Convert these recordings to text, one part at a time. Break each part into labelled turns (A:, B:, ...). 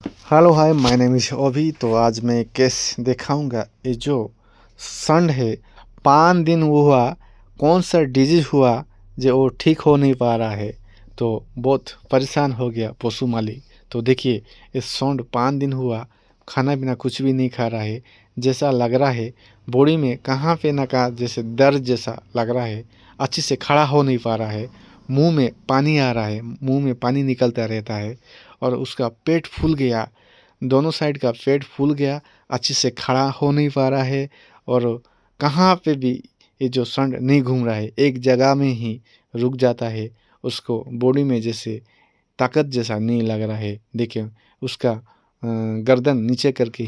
A: Hello hi, my name is अभी। तो आज मैं एक केस दिखाऊंगा। ये जो संड है, 5 दिन हुआ, कौन सा डिजीज हुआ जो वो ठीक हो नहीं पा रहा है। तो बहुत परेशान हो गया पशु मालिक। तो देखिए, ये संड 5 दिन हुआ, खाना पीना कुछ भी नहीं खा रहा है। जैसा लग रहा है बॉडी में कहाँ पे ना कहाँ जैसे दर्द जैसा लग रहा है। अच्छे से खड़ा हो नहीं पा रहा है। मुंह में पानी आ रहा है, मुंह में पानी निकलता रहता है। और उसका पेट फूल गया, दोनों साइड का पेट फूल गया, अच्छे से खड़ा हो नहीं पा रहा है। और कहाँ पे भी ये जो संड नहीं घूम रहा है, एक जगह में ही रुक जाता है। उसको बॉडी में जैसे ताकत जैसा नहीं लग रहा है। देखिए, उसका गर्दन नीचे करके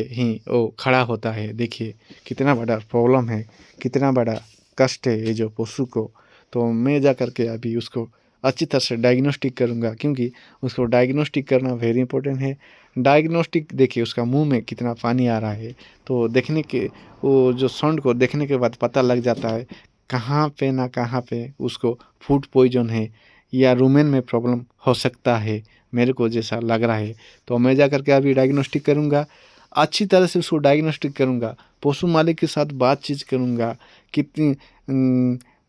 A: ही वो खड़ा होता है। देखिए कितना बड़ा प्रॉब्लम है, कितना बड़ा कष्ट है ये जो पशु को। तो मैं जा करके अभी उसको अच्छी तरह से डायग्नोस्टिक करूँगा, क्योंकि उसको डायग्नोस्टिक करना वेरी इंपॉर्टेंट है। डायग्नोस्टिक देखिए, उसका मुंह में कितना पानी आ रहा है। तो देखने के वो जो साउंड को देखने के बाद पता लग जाता है कहाँ पे ना कहाँ पे उसको फूड पॉइजन है या रूमेन में प्रॉब्लम हो सकता है, मेरे को जैसा लग रहा है। तो मैं जा करके अभी डायग्नोस्टिक करूँगा, अच्छी तरह से उसको डायग्नोस्टिक करूँगा, पशु मालिक के साथ बातचीत करूँगा। कितनी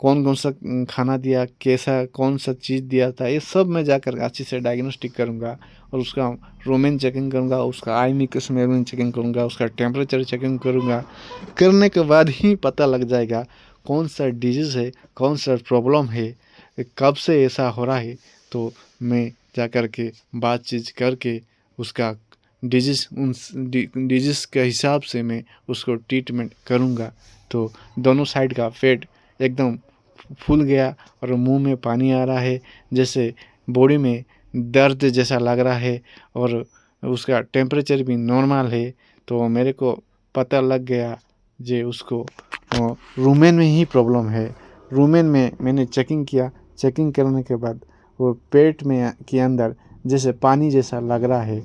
A: कौन कौन सा खाना दिया, कैसा कौन सा चीज़ दिया था, ये सब मैं जाकर अच्छे से डायग्नोस्टिक करूँगा। और उसका रोमेन चेकिंग करूँगा, उसका आई मिकस मेरोन चेकिंग करूँगा, उसका टेम्परेचर चेकिंग करूँगा। करने के बाद ही पता लग जाएगा कौन सा डिजीज़ है, कौन सा प्रॉब्लम है, कब से ऐसा हो रहा है। तो मैं जा कर के बातचीत करके उसका डिजीज़ के हिसाब से मैं उसको ट्रीटमेंट करूँगा। तो दोनों साइड का पेट एकदम फूल गया और मुंह में पानी आ रहा है, जैसे बॉडी में दर्द जैसा लग रहा है। और उसका टेम्परेचर भी नॉर्मल है। तो मेरे को पता लग गया जे उसको रूमेन में ही प्रॉब्लम है। रूमेन में मैंने चेकिंग किया, चेकिंग करने के बाद वो पेट में के अंदर जैसे पानी जैसा लग रहा है।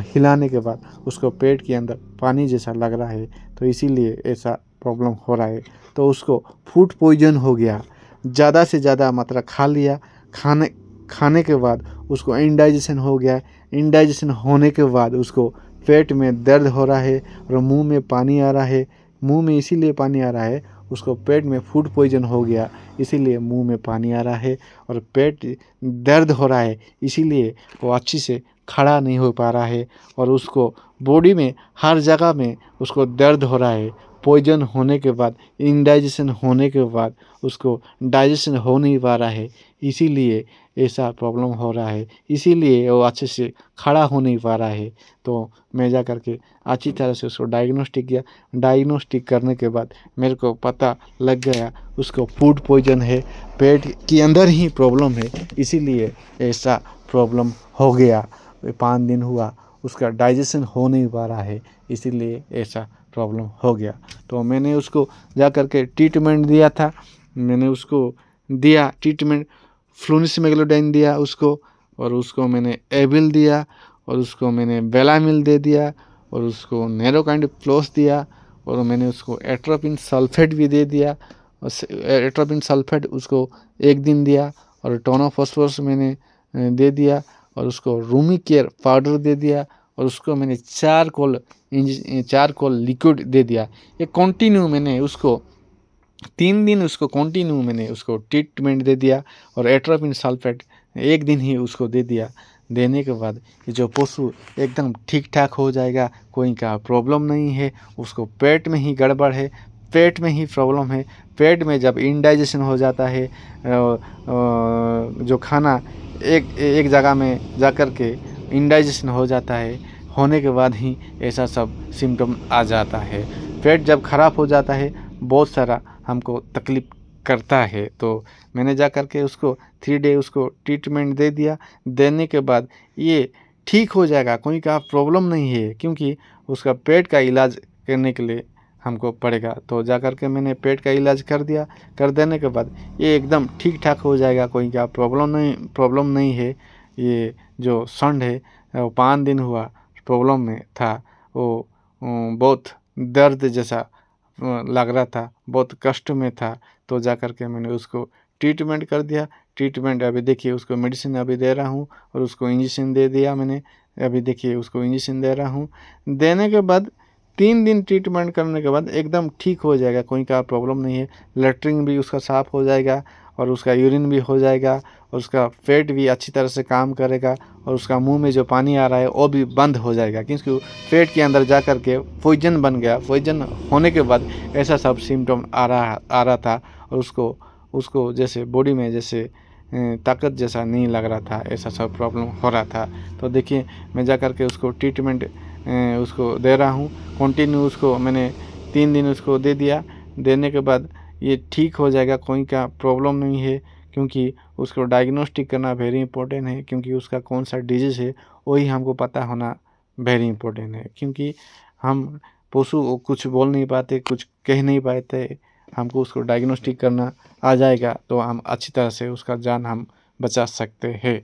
A: हिलाने के बाद उसको पेट के अंदर पानी जैसा लग रहा है। तो इसीलिए ऐसा प्रॉब्लम हो रहा है। तो उसको फूड पॉइजन हो गया, ज़्यादा से ज़्यादा मात्रा खा लिया। खाने खाने के बाद उसको इंडाइजेशन हो गया। इंडाइजेशन होने के बाद उसको पेट में दर्द हो रहा है और मुंह में पानी आ रहा है। मुंह में इसीलिए पानी आ रहा है, उसको पेट में फूड पॉइजन हो गया, इसीलिए मुंह में पानी आ रहा है। और पेट दर्द हो रहा है, इसीलिए वो अच्छी से खड़ा नहीं हो पा रहा है। और उसको बॉडी में हर जगह में उसको दर्द हो रहा है। पॉइजन होने के बाद, इंडाइजेशन होने के बाद उसको डाइजेशन हो नहीं पा रहा है, इसीलिए ऐसा प्रॉब्लम हो रहा है, इसीलिए वो अच्छे से खड़ा हो नहीं पा रहा है। तो मैं जा कर के अच्छी तरह से उसको डायग्नोस्टिक किया। डायग्नोस्टिक करने के बाद मेरे को पता लग गया उसको फूड पॉइजन है, पेट के अंदर ही प्रॉब्लम है, इसीलिए ऐसा प्रॉब्लम हो गया। 5 दिन हुआ, उसका डाइजेशन हो नहीं पा रहा है, इसीलिए ऐसा प्रॉब्लम हो गया। तो मैंने उसको जा कर के ट्रीटमेंट दिया था। मैंने उसको दिया ट्रीटमेंट, फ्लूनिसमेग्लोडाइन दिया उसको, और उसको मैंने एविल दिया, और उसको मैंने बेलामिल दे दिया, और उसको नेरोकाइंड प्लस दिया, और मैंने उसको एट्रोपिन सल्फेट भी दे दिया। एट्रोपिन सल्फेट उसको 1 दिन दिया, और टोनोफॉस्फोरस मैंने दे दिया, और उसको रूमी केयर पाउडर दे दिया, और उसको मैंने चारकोल लिक्विड दे दिया। ये कंटिन्यू मैंने उसको 3 दिन उसको कंटिन्यू मैंने उसको ट्रीटमेंट दे दिया। और एट्रोपिन सल्फेट 1 दिन ही उसको दे दिया। देने के बाद ये जो पशु एकदम ठीक ठाक हो जाएगा, कोई का प्रॉब्लम नहीं है। उसको पेट में ही गड़बड़ है, पेट में ही प्रॉब्लम है। पेट में जब इंडाइजेशन हो जाता है, जो खाना एक एक जगह में जा कर के इंडाइजेशन हो जाता है, होने के बाद ही ऐसा सब सिम्टम आ जाता है। पेट जब खराब हो जाता है, बहुत सारा हमको तकलीफ़ करता है। तो मैंने जा कर के उसको 3 डे उसको ट्रीटमेंट दे दिया। देने के बाद ये ठीक हो जाएगा, कोई का प्रॉब्लम नहीं है, क्योंकि उसका पेट का इलाज करने के लिए हमको पड़ेगा। तो जा कर के मैंने पेट का इलाज कर दिया। कर देने के बाद ये एकदम ठीक ठाक हो जाएगा, कोई का प्रॉब्लम नहीं है। ये जो संड है वो 5 दिन हुआ प्रॉब्लम में था। वो बहुत दर्द जैसा लग रहा था, बहुत कष्ट में था। तो जा कर के मैंने उसको ट्रीटमेंट कर दिया। ट्रीटमेंट अभी देखिए उसको मेडिसिन अभी दे रहा हूँ और उसको इंजेक्शन दे दिया मैंने। अभी देखिए उसको इंजेक्शन दे रहा हूँ। देने के बाद 3 दिन ट्रीटमेंट करने के बाद एकदम ठीक हो जाएगा, कोई का प्रॉब्लम नहीं है। लैट्रिन भी उसका साफ़ हो जाएगा और उसका यूरिन भी हो जाएगा और उसका पेट भी अच्छी तरह से काम करेगा और उसका मुंह में जो पानी आ रहा है वो भी बंद हो जाएगा, क्योंकि पेट के अंदर जा कर के पॉइजन बन गया। पॉइजन होने के बाद ऐसा सब सिम्टम आ रहा था और उसको जैसे बॉडी में जैसे ताकत जैसा नहीं लग रहा था, ऐसा सब प्रॉब्लम हो रहा था। तो देखिए मैं जा कर के उसको ट्रीटमेंट उसको दे रहा हूँ कंटिन्यू। उसको मैंने 3 दिन उसको दे दिया। देने के बाद ये ठीक हो जाएगा, कोई का प्रॉब्लम नहीं है, क्योंकि उसको डायग्नोस्टिक करना वेरी इंपॉर्टेंट है, क्योंकि उसका कौन सा डिजीज़ है वही हमको पता होना वेरी इंपॉर्टेंट है। क्योंकि हम पशु कुछ बोल नहीं पाते, कुछ कह नहीं पाते, हमको उसको डायग्नोस्टिक करना आ जाएगा तो हम अच्छी तरह से उसका जान हम बचा सकते हैं।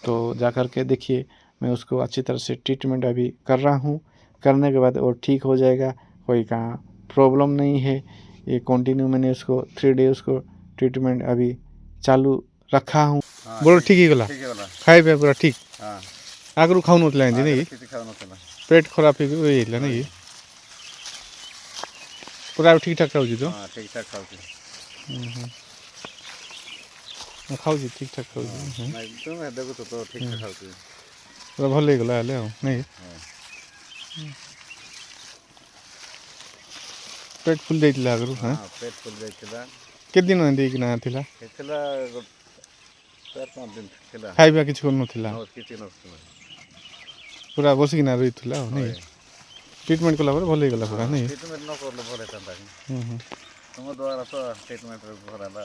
A: तो जा कर के देखिए मैं उसको अच्छी तरह से ट्रीटमेंट अभी कर रहा हूँ। करने के बाद वो ठीक हो जाएगा, कोई कहाँ प्रॉब्लम नहीं है। ये कंटिन्यू मैंने उसको 3 डे उसको ट्रीटमेंट अभी चालू रखा हूँ।
B: बोलो ठीक ही गला खाई पे पूरा ठीक आगरू खाऊ नथला एंदी नहीं पेट खराब ही होइला नहीं पूरा ठीक ठाक खाऊ तो
C: ठीक ठाक खाऊची
B: खाऊ ठीक ठाक खाऊ
C: तुम देखो तो ठीक ठाक खाऊची
B: पूरा भल हो गला हेले नहीं पेट फुल जाइतिला आगरू। हां
C: पेट फुल जाइतिला
B: के दिन एंदी कि ना थिला
C: थिला 4-5 दिन थिला
B: खाइबा किछ कोन नथिला
C: किछ नथिला
B: पूरा बसिक ना रहितला नहीं ट्रीटमेंट कला पर भल हो गला पूरा नहीं
C: ट्रीटमेंट न करले भले था तुम द्वारा तो ट्रीटमेंट कराला।